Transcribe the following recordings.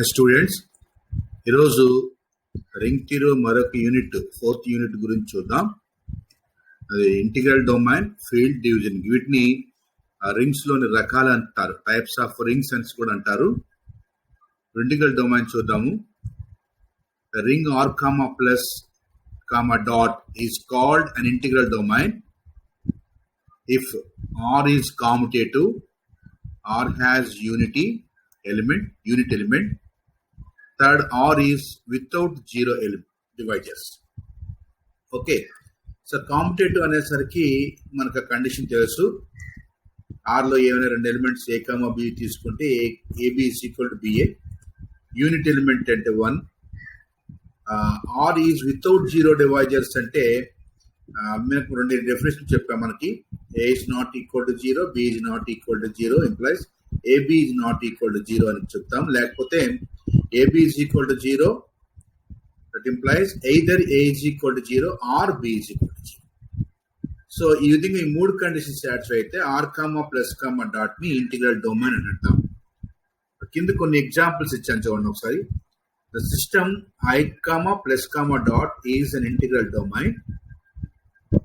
Students ఈరోజు ring theory మరొక unit 4th unit గురించి చూద్దాం. అది ఇంటిగ్రల్ డొమైన్, ఫీల్డ్, డివిజన్. వీటిని రింగ్స్ లోని రకాలు అంటారు, టైప్స్ ఆఫ్ రింగ్స్ అని కూడా అంటారు. ఇంటిగ్రల్ డొమైన్ చూద్దాము. Ring R comma plus comma dot is called an integral domain if R is commutative, R has unit element. Third, R is without zero divisors. Okay, so commutative అనేసరికి మనకు condition తెలుసు. R లో ఏమైనా రెండు elements A, B తీసుకుంటే AB is equal to BA. Unit element అంటే 1. R is without zero divisors అంటే మేము రెండు డెఫినేషన్ చెప్పాం. మనకి A is not equal to 0, B is not equal to 0 implies AB is not equal to 0 అని చెప్తాం. లేకపోతే AB is equal to 0, that implies either A is equal to 0 or B is equal to 0. So ఈ విధంగా ఈ మూడు conditions satisfy అయితే R comma plus comma dot ని integral domain అని అంటాం. కింద కొన్ని ఎగ్జాంపుల్స్ ఇచ్చాను చూడండి ఒకసారి. The system I comma plus comma dot is an integral domain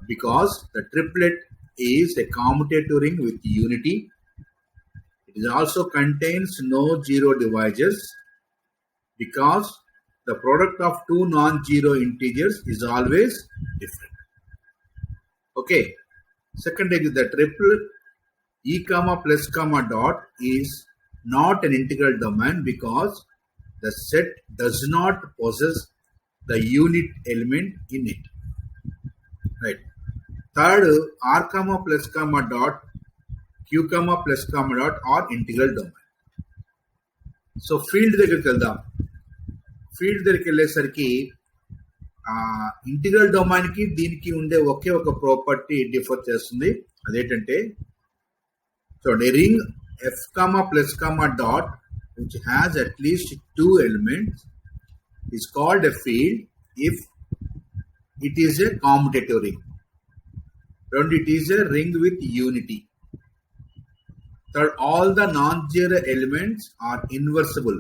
because the triplet is a commutative ring with unity. It also contains no zero divisors because the product of two non-zero integers is always different. Okay. Second is the triplet E comma plus comma dot is not an integral domain because the set does not possess the unit element in it. Right. Third, R comma plus comma dot, Q comma plus comma dot are integral domain. So field దగ్గరికి వెళ్దాం. Field దగ్గరికి వెళ్ళేసరికి integral domain కి దీనికి ఉండే ఒకే ఒక property differ చేస్తుంది. అదేంటంటే చూడండి, ring F comma plus comma dot which has at least two elements is called a field if it is a commutative ring. Second, it is a ring with unity. Third, all the non-zero elements are inversible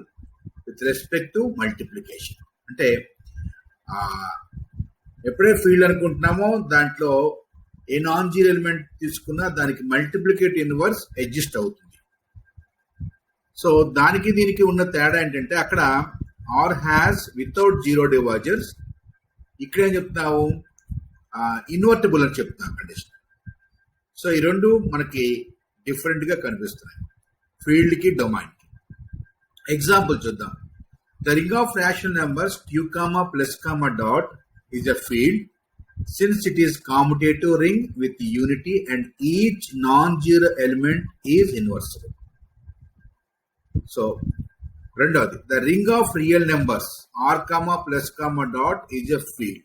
with respect to multiplication. అంటే ఎప్పుడే field అనుకుంటున్నామో దాంట్లో ఏ non zero element తీసుకున్నా దానికి multiplicative inverse exist అవుతుంది. So దానికి దీనికి ఉన్న తేడా ఏంటంటే అక్కడ R has without zero divisors, ఇక్కడ ఏం చెప్తున్నావు ఇన్వర్టబుల్ అని చెప్తున్నాం కండిషన్. సో ఈ రెండు మనకి డిఫరెంట్ గా కనిపిస్తున్నాయి ఫీల్డ్ కి డొమైన్ కి. ఎగ్జాంపుల్ చూద్దాం. The ring of rational numbers Q comma plus comma dot is a field since it is commutative ring with unity and each non zero element is invertible. So రెండవది, the ring of real numbers R comma plus comma dot is a field.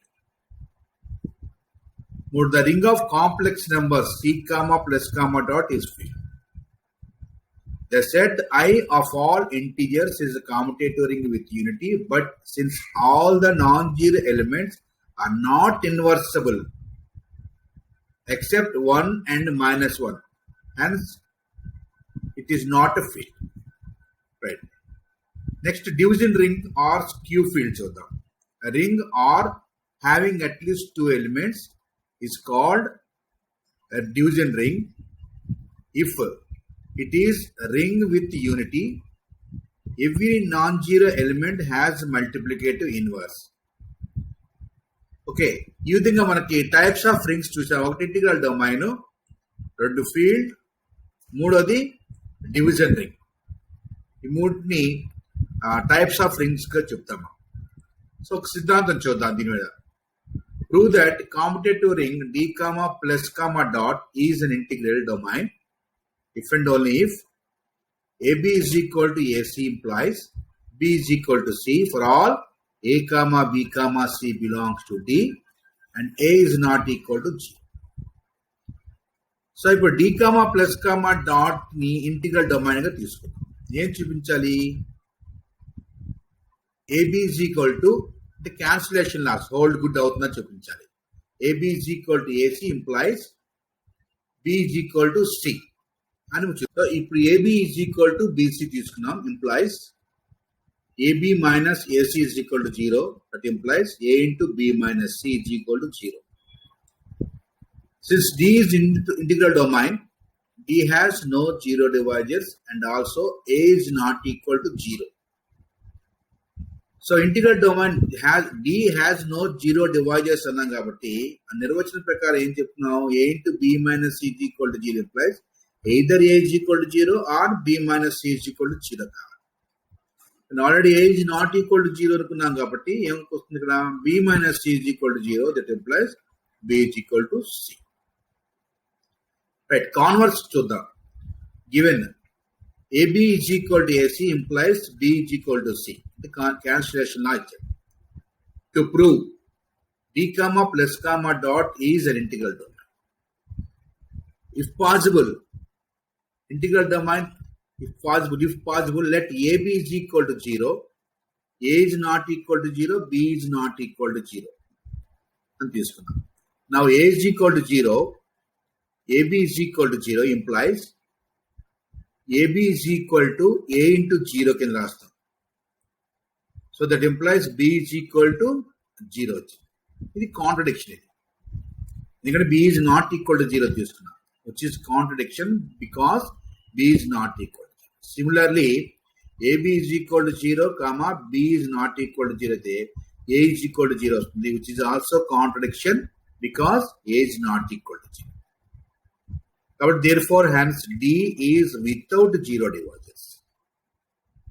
The ring of complex numbers C comma plus comma dot is field. The set I of all integers is a commutative ring with unity, but since all the non-zero elements are not inversible except 1 and -1, hence it is not a field. Right. Next, division ring or skew field. A ring R having at least two elements is called a division ring if it is a ring with unity. Every non-zero element has multiplicative inverse. Okay, ఈ విధంగా మనకి types of rings చూసాం. ఒకటి integral domain, రెండు field, మూడోది division ring. ఈ మూటిని types of rings గా చెప్తాము. సో ఒక సిద్ధాంతం చూద్దాం దీని మీద. Prove that commutative ring D comma plus comma dot is an integral domain if and only if AB is equal to AC implies B is equal to C for all A comma B comma C belongs to D and A is not equal to G. So ఇప్పుడు D comma plus comma dot ని integral domain గా తీసుకుందాం. ఏం చూపించాలి? AB is equal to అంటే cancellation loss hold good అవుతుందని చూపించాలి. AB is equal to AC implies B is equal to C అని చూద్దాం. ఇప్పుడు AB is equal to BC తీసుకున్నాం, implies AB minus AC is equal to 0. That implies A into B minus C is equal to 0. Since D is integral domain, D has no zero divisors and also A is not equal to 0. So integral domain D has no zero divisors అన్నాం కాబట్టి ఆ నిర్వచనం ప్రకారం ఏం చెప్తున్నాం? A into B minus C is equal to 0 implies either A is equal to 0 or B minus C is equal to 0 కావాలి. And already A is not equal to 0 అనుకున్నాం కాబట్టి ఏమొస్తుంది ఇక్కడ? B minus C is equal to 0. That implies B is equal to C. Right, converse చూద్దాం. Given AB is equal to AC implies B is equal to C. The cancellation logic. To prove D comma plus comma dot is an integral domain. If possible, integral domain, if possible, let AB is equal to 0, A is not equal to 0, B is not equal to 0. Now A is equal to 0, AB is equal to 0 implies AB is equal to A into 0 కింద రాస్తాం. So that implies B is equal to 0. ఇది contradiction. ఇది ఎందుకంటే B is not equal to 0 తీసుకున్నాం, which is contradiction because B is not equal to 0. Similarly, AB is equal to 0, comma B is not equal to 0 అయితే A is equal to 0 వస్తుంది, which is also contradiction because A is not equal to 0. But therefore, hence D is without zero divisors.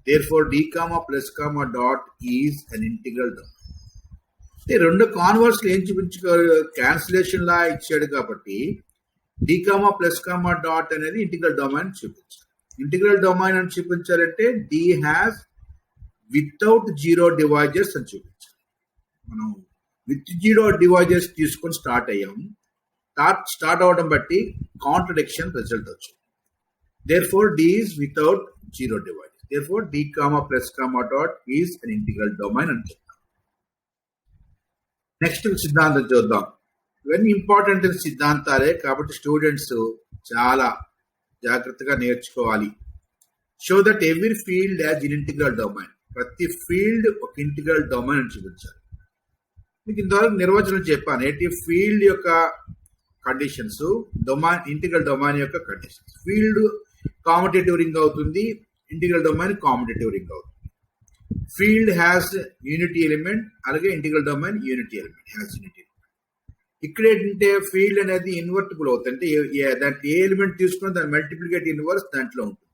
Therefore, D comma plus comma dot is an integral domain. రెండు converse ఏం చూపించుకో cancellation law ఇచ్చాడు కాబట్టి D comma plus comma dot అనేది integral domain చూపించాలి. Integral domain అని చూపించాలంటే D has without zero divisors అని చూపించాలి. మనం విత్ జీరో డివైజర్స్ తీసుకొని స్టార్ట్ అయ్యాము. స్టార్ట్ అవడం బట్టి కాంట్రడిక్షన్ రిజల్ట్ వచ్చింది. Therefore, D is without zero divisors. Therefore, D comma plus comma dot is an integral domain అని చెప్తాం. నెక్స్ట్ సిద్ధాంతం చూద్దాం. ఇవన్నీ ఇంపార్టెంట్ సిద్ధాంతాలే కాబట్టి స్టూడెంట్స్ చాలా జాగ్రత్తగా నేర్చుకోవాలి. Show that every field as in integral domain. ప్రతి ఫీల్డ్ ఒక ఇంటిగ్రల్ డొమైన్ అని చూపించాలి. మీకు ఇంతవరకు నిర్వచనం చెప్పాను ఏంటి ఫీల్డ్ యొక్క కండిషన్స్, డొమైన్ ఇంటిగ్రల్ డొమైన్ యొక్క కండిషన్స్. ఫీల్డ్ కామ్యుటేటివ్ రింగ్ అవుతుంది, ఇంటిగ్రల్ డొమైన్ కామ్యుటేటివ్ రింగ్ అవుతుంది. ఫీల్డ్ హ్యాస్ యూనిటీ ఎలిమెంట్, అలాగే integral domain unity element has unity element. ఇక్కడ ఏంటంటే ఫీల్డ్ అనేది ఇన్వర్టిబుల్ అవుతుంది, అంటే దాంట్లో ఏ ఎలిమెంట్ తీసుకున్నా దాని మల్టిప్లికేట్ ఇన్వర్స్ దాంట్లో ఉంటుంది.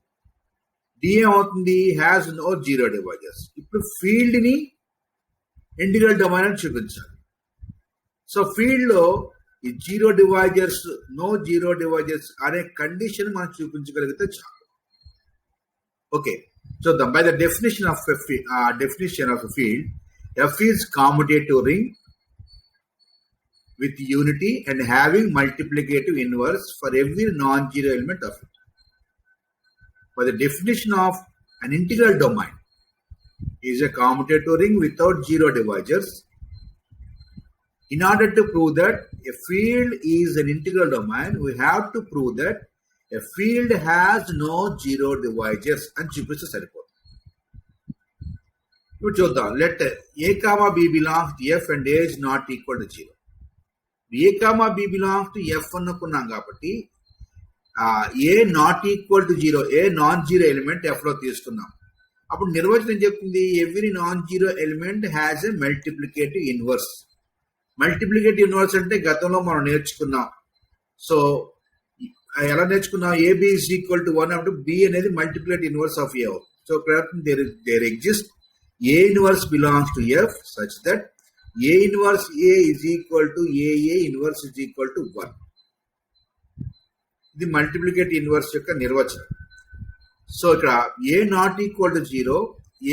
డి ఏమవుతుంది? Has no zero divisors. ఇప్పుడు ఫీల్డ్ ని ఇంటిగ్రల్ డొమైన్ అని చూపించాలి. సో ఫీల్డ్ లో ఈ zero divisors, no zero divisors అనే కండిషన్ మనం చూపించగలిగితే చాలు. ఓకే, చూద్దాం. By the definition of a field, F is commutative ring with unity and having multiplicative inverse for every non-zero element of it. By the definition of an integral domain is a commutative ring without zero divisors. In order to prove that a field is an integral domain, we have to prove that a field has no zero divisors అని చూపిస్తే సరిపోతుంది. ఇప్పుడు చూద్దాం. Let A comma B belongs to F and A is not equal to 0. A comma B belongs to F అనుకున్నాం కాబట్టి A not equal to 0, A non zero element F లో తీసుకున్నాం. అప్పుడు నిర్వచనం చెప్తుంది every non zero element has a multiplicative inverse. Multiplicative inverse అంటే గతంలో మనం నేర్చుకున్నాం. సో ఎలా నేర్చుకున్నాం? AB is equal to 1 అప్పుడు B అనేది multiplicative inverse of A. So there exist A inverse belongs to F such that A inverse A is equal to AA inverse is equal to 1. ఇది multiplicative inverse యొక్క నిర్వచనం. So ఇక్కడ A not equal to 0,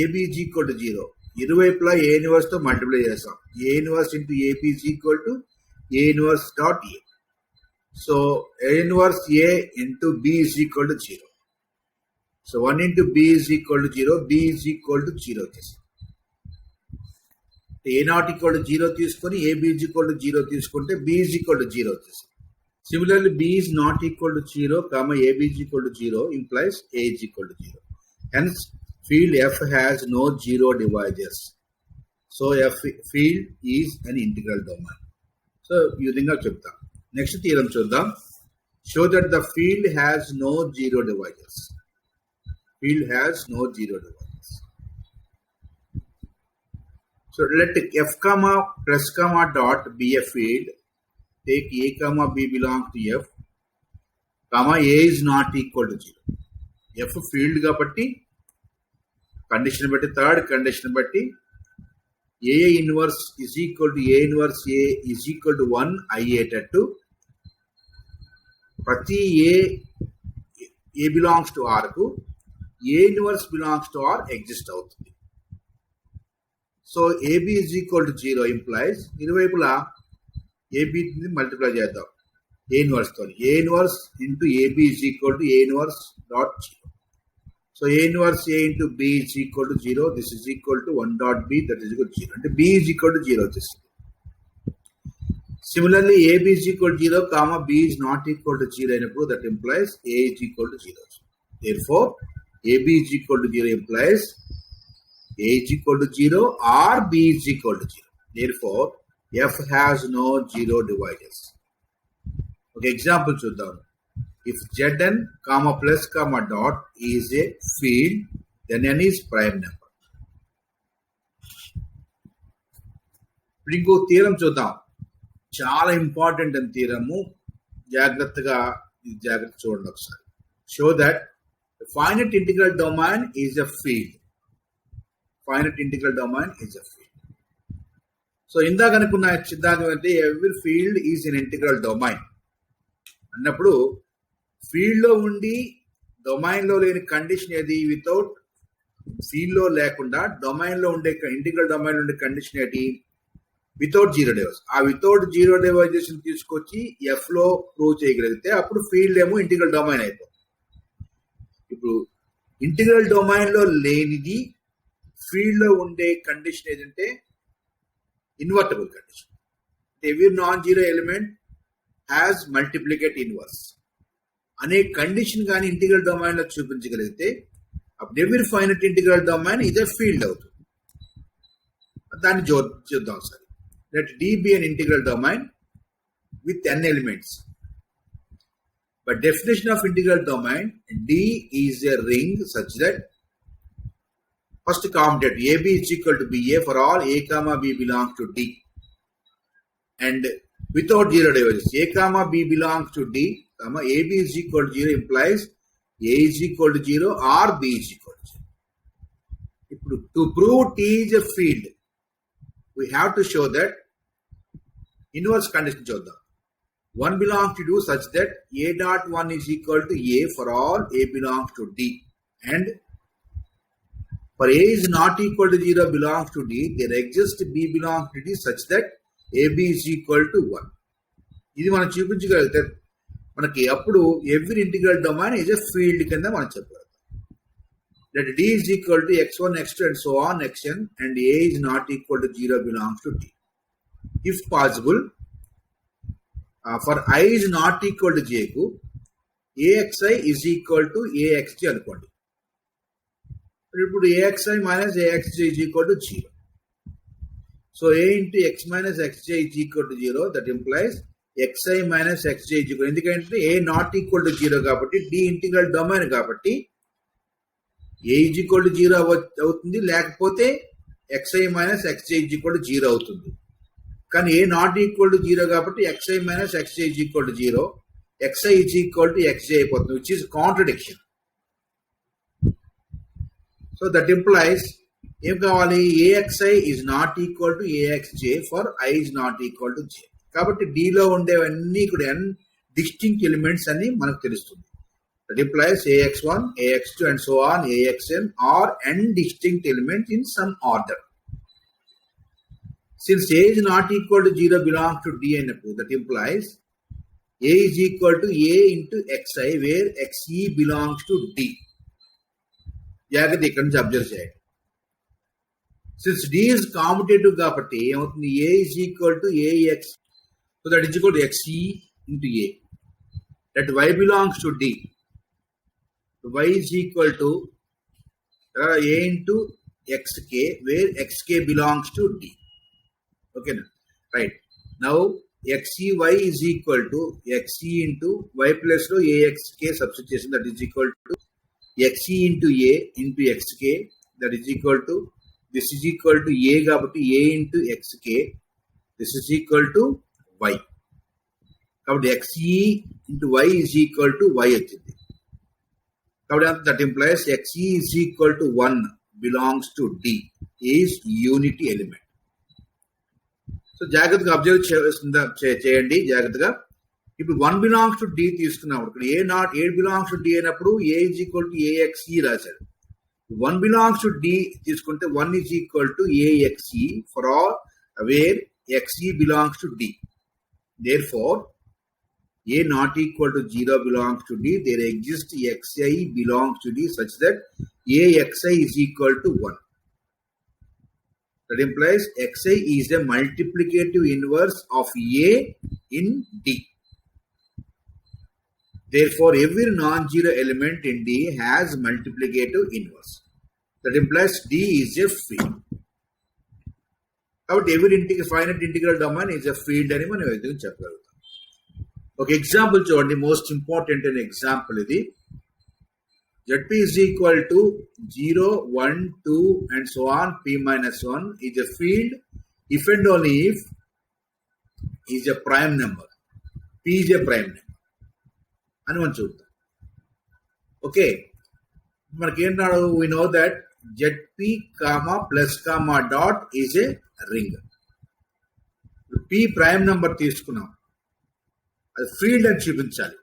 AB is equal to 0. ఇరువైపులా A inverse తో multiply చేస్తాం. A inverse into AB is equal to A inverse dot A. So A inverse A into B is equal to 0. So 1 into B is equal to 0, B is equal to 0 వచ్చేసి. A not equal to 0 తీసుకొని AB is equal to 0 తీసుకుంటే B is equal to 0 వచ్చేసి. Similarly, B is not equal to 0, comma AB is equal to 0 implies A is equal to 0. Hence, field F has no zero divisors. So F field is an integral domain. So using a chapter. Next theorem chuddam. Show that the field has no zero divisors. Field has no zero divisors. So let F comma plus comma dot be a field. Take A comma B belongs to F, comma A is not equal to 0. F field kabatti condition batti, third condition batti A inverse is equal to A inverse A is equal to 1 అయ్యేటట్టు ప్రతి A belongs to R కు A inverse belongs to R exist అవుతుంది. So AB is equal to 0 implies ఇరువైపులా AB ని multiply చేద్దాం A inverse తో. A inverse into AB is equal to A inverse dot 0. So A inverse A into B is equal to 0. This is equal to 1 dot B, that is equal to 0. And B is equal to 0. This. Similarly, AB is equal to 0, comma B is not equal to 0. And that implies A is equal to 0. Therefore, AB is equal to 0 implies A is equal to 0 or B is equal to 0. Therefore, F has no zero divisors. Okay, example chuddam. If Zn comma plus comma dot is a field, then n is prime number. ఇంకో theorem చూద్దాం. చాలా important అని theorem. జాగ్రత్తగా చూడండి ఒకసారి. Show that finite integral domain is a field. Finite integral domain is a field. So ఇందాక అనుకున్న సిద్ధాంతం అంటే every field is an integral domain అన్నప్పుడు ఫీల్డ్ లో ఉండి డొమైన్ లో లేని కండిషన్ ఏది? వితౌట్ ఫీల్డ్ లో లేకుండా డొమైన్ లో ఉండే ఇంటిగ్రల్ డొమైన్ ఉండే కండిషన్ ఏంటి? Without zero device. ఆ వితౌట్ జీరో డివైజేషన్ తీసుకొచ్చి ఎఫ్ లో ప్రూవ్ చేయగలిగితే అప్పుడు ఫీల్డ్ ఏమో ఇంటిగ్రల్ డొమైన్ అయిపోతుంది. ఇప్పుడు ఇంటిగ్రల్ డొమైన్ లో లేనిది ఫీల్డ్ లో ఉండే కండిషన్ ఏదంటే invertible condition. Every non zero element has multiplicate inverse అనే కండిషన్ కానీ ఇంటిగ్రల్ డొమైన్ లో చూపించగలిగితే అప్పుడు ఎవ్రీ ఫైనైట్ ఇంటిగ్రల్ డొమైన్ ఇదే ఫీల్డ్ అవుతుంది. దాన్ని చూద్దాం సరే. Let D be an integral domain with n elements. By definition of integral domain, D is a ring such that first commutator AB is equal to BA for all A comma B belongs to D. And without zero divisors, A comma B belongs to D, comma AB is equal to 0 implies A is equal to 0 or B is equal to 0. To prove T is a field, we have to show that inverse condition చూద్దాం. 1 belongs to 2 such that A dot 1 is equal to A for all A belongs to D. And for A is not equal to 0 belongs to D, there exists B belongs to D such that AB is equal to 1. ఇది మనం చూపించగలిగితే మనకి అప్పుడు every integral domain is a field కింద మనం చెప్పగలుగుతాం. Let D is equal to x1, x2 and so on xn and A is not equal to 0 belongs to D. If possible, for I is not equal to J కు AXI is equal to AXJ అనుకోండి. ఇప్పుడు AXI minus AXJ is equal to 0. So A into x minus xj is equal to 0. That implies xi minus xj is equal. ఎందుకంటే A not equal to 0 కాబట్టి D integral domain కాబట్టి A is equal to 0 అవుతుంది, లేకపోతే xi minus xj is equal to 0 అవుతుంది. కానీ A not equal to 0 కాబట్టి xi minus xj is equal to 0. xi is equal to xj అయిపోతుంది, which is contradiction. So that implies ఏం కావాలి? AXI is not equal to AXJ for I is not equal to J. కాబట్టి D లో ఉండేవన్నీ ఇక్కడ n distinct elements అని మనకు తెలుస్తుంది. That implies AX1, AX2 and so on AXN are n distinct elements in some order. Since A is not equal to 0 belongs to D అయినప్పుడు that implies A is equal to A into XI where XE belongs to D. జాగ్రత్త ఇక్కడ నుంచి observe చేయండి. Since D is commutative కాబట్టి ఏమవుతుంది? A is equal to AX, so that is equal to XE into A. That Y belongs to D. Y is equal to A into xk, where xk belongs to D. Okay, right. Now xey is equal to xe into y plus lo axk substitution, that is equal to xe into a into xk, that is equal to, this is equal to a కాబట్టి a into xk, this is equal to y కాబట్టి xe into y is equal to y వచ్చింది కాబట్టి that implies xe is equal to 1 belongs to D, is unity element. So జాగ్రత్తగా observe చేయండి జాగ్రత్తగా. ఇప్పుడు 1 belongs to D తీసుకున్నాము. ఇక్కడ a belongs to D అయినప్పుడు a is equal to a x e రాశాడు. 1 బిలాంగ్స్ టు డి తీసుకుంటే 1 is equal to a x e for all where x e belongs to D. Therefore A not equal to 0 belongs to D, there exists xi belongs to D such that axi is equal to 1. That implies xi is the multiplicative inverse of A in D. Therefore, every non-zero element in D has multiplicative inverse. That implies D is a field. About every finite integral domain is a field అని మనం ఏదైనా చెప్పగలుగుతాం. ఒక example చూడండి, most important అనే example ఇది. Zp is equal to 0, 1, 2 and so on, p minus 1 is a field if and only if is a prime number. P is a prime number అని మనం చూద్దాం. ఓకే, మనకేంటాడు, we know that Zp comma plus comma dot is a ring. p prime number తీసుకున్నాం, అది field అని చూపించాలి.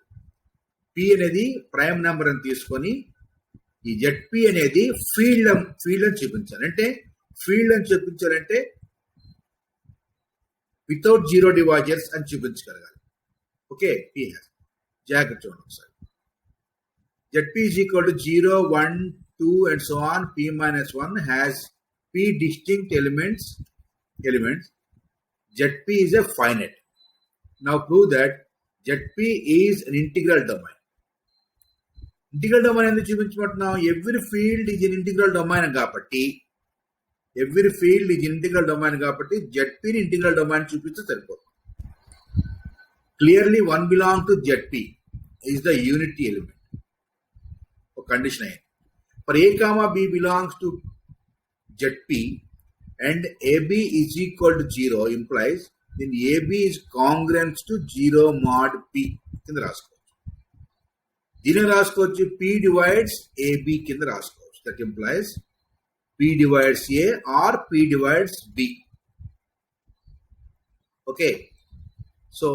P అనేది prime number అని తీసుకొని ఈ జెడ్పి అనేది ఫీల్డ్ అని చూపించాలి. అంటే ఫీల్డ్ అని చూపించాలంటే వితౌట్ జీరో డివైజర్స్ అని చూపించగలగాలి. ఓకే, పి హ్యాస్ జాగ్రత్త చూడండి ఒకసారి. ZP is equal to 0, 1, 2 and so on, p minus 1 has p distinct elements. Zp is a finite. Now prove that Zp is an integral domain. Integral domain ఎందుకు చూపించబడుతున్నాం? Every field is in integral domain కాబట్టి జెడ్పీని integral domain చూపిస్తే సరిపోతుంది. Clearly 1 belong to Z p is the unity element. ఒక condition అయింది. For a comma b belongs to Z p and a b is equal to 0 implies then AB is congruent to 0 mod P కింద రాసుకోవచ్చు. దీన్ని రాసుకోవచ్చు P divides AB కింద రాసుకోవచ్చు. That implies P divides A or P divides B. Okay, so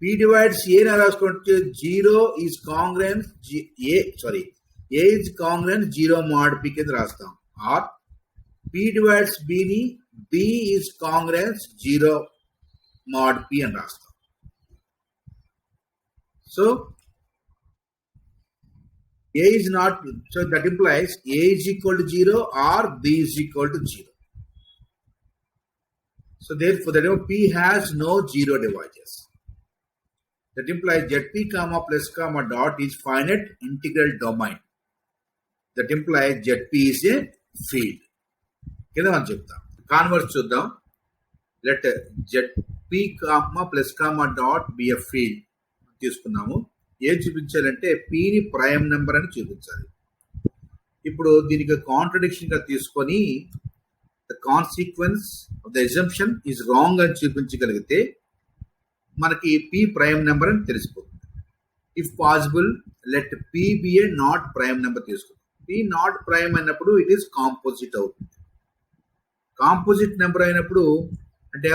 P divides A na రాసుకోవచ్చు. 0 is congruent A is congruent 0 mod P కింద రాస్తాం. or P divides B ని B is congruent 0 mod P అని రాస్తాం. So A is not, so that implies A is equal to 0 or B is equal to 0. So therefore P has no zero divisors. That implies Zp comma plus comma dot is finite integral domain. That implies Zp is a field. కింద మనం చెప్తాం. Converse చూద్దాం. Let Zp comma plus comma dot be a field తీసుకున్నాము. ఏం చూపించాలంటే పిని prime number అని చూపించాలి. ఇప్పుడు దీనికి కాంట్రడిక్షన్ గా తీసుకొని the consequence of the assumption is wrong అని చూపించగలిగితే మనకి పి ప్రైమ్ నెంబర్ అని తెలిసిపోతుంది. If possible let P be a not prime number తీసుకుంటాం. పి నాట్ ప్రైమ్ అయినప్పుడు ఇట్ ఈస్ కాంపోజిట్ అవుతుంది. కాంపోజిట్ నెంబర్ అయినప్పుడు అంటే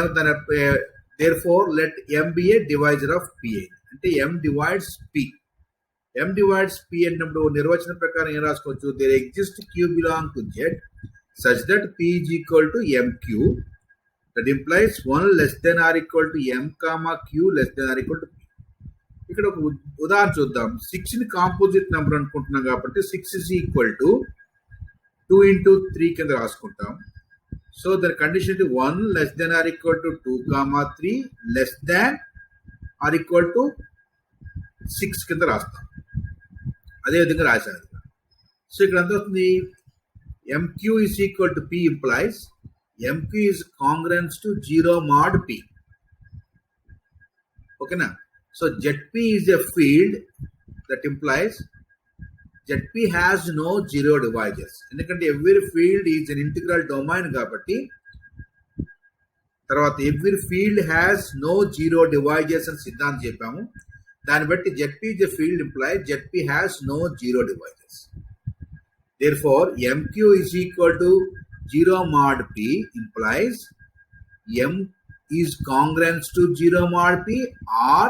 therefore let m be a divisor of p. అంటే m divides p. m divides p అన్నప్పుడు నిర్వచనం ప్రకారం ఏం రాసుకోవచ్చు? there exists q belong to z such that p is equal to mq. That implies 1 less than or equal to m comma q less than or equal to p. ఇక్కడ ఒక ఉదాహరణ చూద్దాం. 6 ని కాంపోజిట్ నెంబర్ అనుకుంటున్నాం కాబట్టి 6 is equal to 2 into 3 కింద రాసుకుంటాం. So the condition is 1 less than or equal to 2 comma 3 less than or equal to 6 కింద రాస్తాం. అదే విధంగా రాశాను. సో ఇక్కడ ఎంత వస్తుంది? MQ is equal to P implies MQ is congruent to 0 mod P. Okay na? So ZP is a field that implies ZP has no zero divisors. ఎందుకంటే every field is an integral domain కాబట్టి తర్వాత every field has no zero divisors అని సిద్ధాంతం చెప్పాము. దాన్ని బట్టి ZP is a field implies ZP has no zero divisors. Therefore, MQ is equal to 0 mod P implies M is congruent to 0 mod P or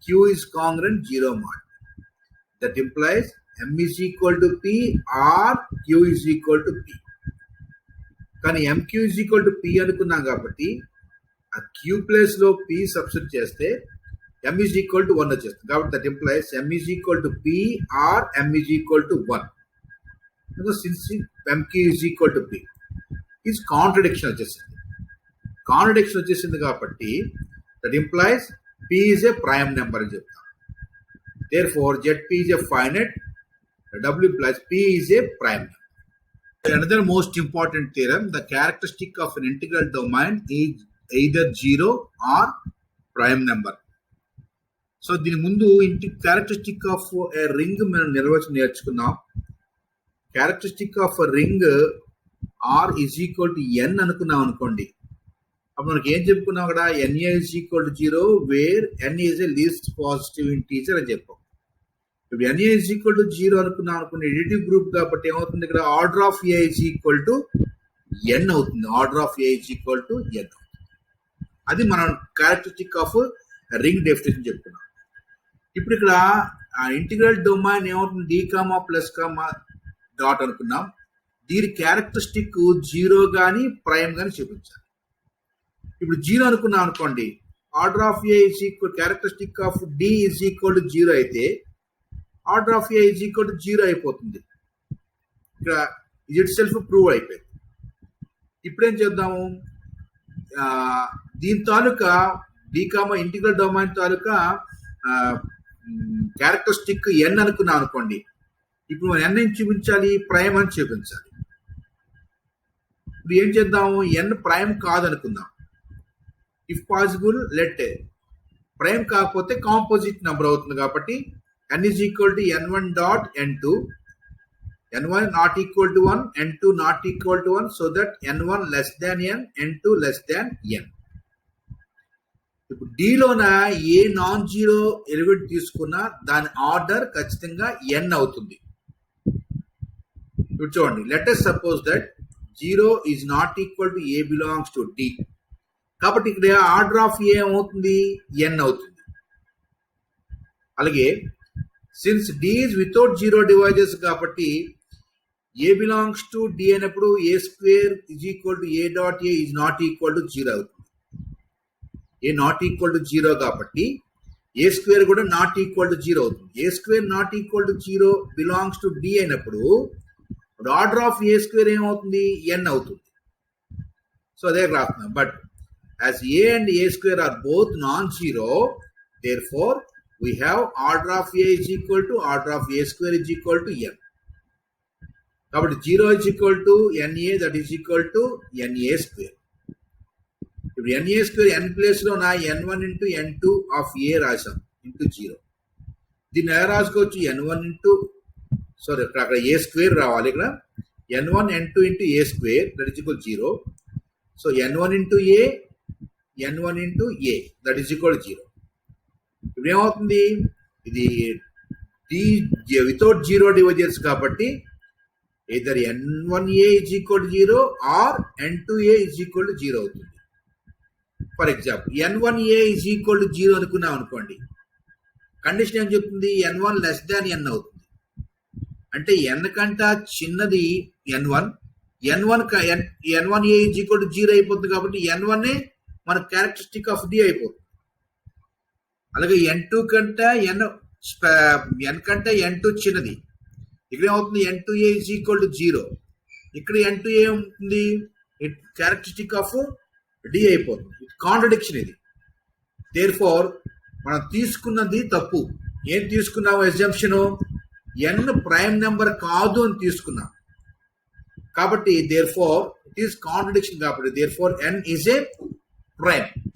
Q is congruent 0 mod P. That implies M is equal to P or Q is equal to P. కానీ MQ is equal to P అనుకున్నాం కాబట్టి ఆ Q place లో P substitute చేస్తే M is equal to 1 వచ్చేస్తుంది కాబట్టి that implies M is equal to P or M is equal to 1. Since MQ is equal to P is contradiction వచ్చేసింది కాబట్టి that implies P is a prime number అని చెప్తాం. Therefore ZP is a finite, W implies P is a prime number. Another most important theorem, the characteristic of an integral domain is either 0 or prime number. సో దీని ముందు characteristic of a ring మనం నిర్వచనం నేర్చుకున్నాం. Characteristic of ring R is equal to n అనుకున్నాం అనుకోండి. అప్పుడు మనకి ఏం చెప్పుకున్నాం అక్కడ n a is equal to 0 where n is a least positive integer అని చెప్పాం. ఇప్పుడు ఎన్ఏ ఈజ్ ఈక్వల్ టు 0 అనుకున్నాం అనుకోండి, ఎడిటివ్ గ్రూప్ కాబట్టి ఏమవుతుంది ఇక్కడ order of A is equal to n అవుతుంది. Order of A is equal to n. అది మనం క్యారెక్టరిస్టిక్ ఆఫ్ రింగ్ డెఫినేషన్ చెప్పుకున్నాం. ఇప్పుడు ఇక్కడ ఇంటిగ్రల్ డొమైన్ ఏమవుతుంది, D comma plus comma dot అనుకున్నాం. దీని క్యారెక్టరిస్టిక్ 0 కానీ ప్రైమ్ కానీ చూపించాలి. ఇప్పుడు 0 అనుకున్నాం అనుకోండి, order of A is equal characteristic of D is equal to 0 అయితే order of A is equal to 0 అయిపోతుంది. ఇక్కడ ఇది ఇట్ సెల్ఫ్ ప్రూవ్ అయిపోయింది. ఇప్పుడేం చేద్దాము, దీని తాలూకా డి కామా ఇంటిగ్రల్ డొమైన్ తాలూకా క్యారెక్టరిస్టిక్ ఎన్ అనుకున్నాం అనుకోండి, ఇప్పుడు మనం ఎన్ చూపించాలి, ప్రైమ్ అని చూపించాలి. ఇప్పుడు ఏం చేద్దాము, ఎన్ ప్రైమ్ కాదనుకుందాం. ఇఫ్ పాసిబుల్ లెట్ ప్రైమ్ కాకపోతే కాంపోజిట్ నెంబర్ అవుతుంది కాబట్టి n is equal to n1 dot n2, n1 not equal to 1, n2 not equal to 1, so that n1 less than n, n2 less than n. ఇప్పుడు డీలోన ఏ non zero element తీసుకున్నా దాని order ఖచ్చితంగా n అవుతుంది. ఇప్పుడు చూడండి, let us suppose that 0 is not equal to a belongs to d. కాబట్టి ఇక్కడ order of ఏ ఏమవుతుంది, n అవుతుంది. అలాగే since d is without 0 divisors కాబట్టి a belongs to d అయినప్పుడు a square is equal to a dot a is not equal to 0 అవుతుంది. a not equal to 0 కాబట్టి a square కూడా not equal to 0 అవుతుంది. a square not equal to 0 belongs to d అయినప్పుడు order of a square ఏమవుతుంది, n అవుతుంది. సో అదే రాస్తున్నాం. బట్ as a and a square are both non-zero, therefore we have order of a is equal to order of a square is equal to n. కాబట్టి 0 is equal to na, that is equal to na square. ఇప్పుడు na square n place లో నా n1 into n2 of a రాసాం into 0. దీన్ని ఎలా రాసుకోవచ్చు, n1 into sorry అక్కడ a square రావాలి. ఇక్కడ n1 n2 into a square that is equal 0. So n1 into a n1 into a that is equal 0. ఇప్పుడు ఏమవుతుంది, ఇది d వితౌట్ 0 డివిజర్స్ కాబట్టి either n1a is equal to 0 or n2a is equal to 0 అవుతుంది. For example n1a is equal to 0 అనుకున్నాం అనుకోండి, condition ఏం చెప్తుంది, n1 less than n అవుతుంది. అంటే n కంటే చిన్నది n1, n1a is equal to 0 అయిపోతుంది కాబట్టి n1 మన క్యారెక్టరిస్టిక్ ఆఫ్ d అయిపోతుంది. అలాగే n2 కంటే n కంటే n2 చిన్నది, ఇక్కడ ఏమవుతుంది, n2a is equal to 0. ఇక్కడ n2a ఏమవుతుంది, క్యారెక్టరిస్టిక్ ఆఫ్ d అయిపోతుంది. కాంట్రడిక్షన్ ఇది. దేర్ ఫోర్ మనం తీసుకున్నది తప్పు. ఏం తీసుకున్నాము, ఎగ్జంప్షన్ n ప్రైమ్ నెంబర్ కాదు అని తీసుకున్నాం. కాబట్టి therefore it is contradiction కాబట్టి therefore n is a prime.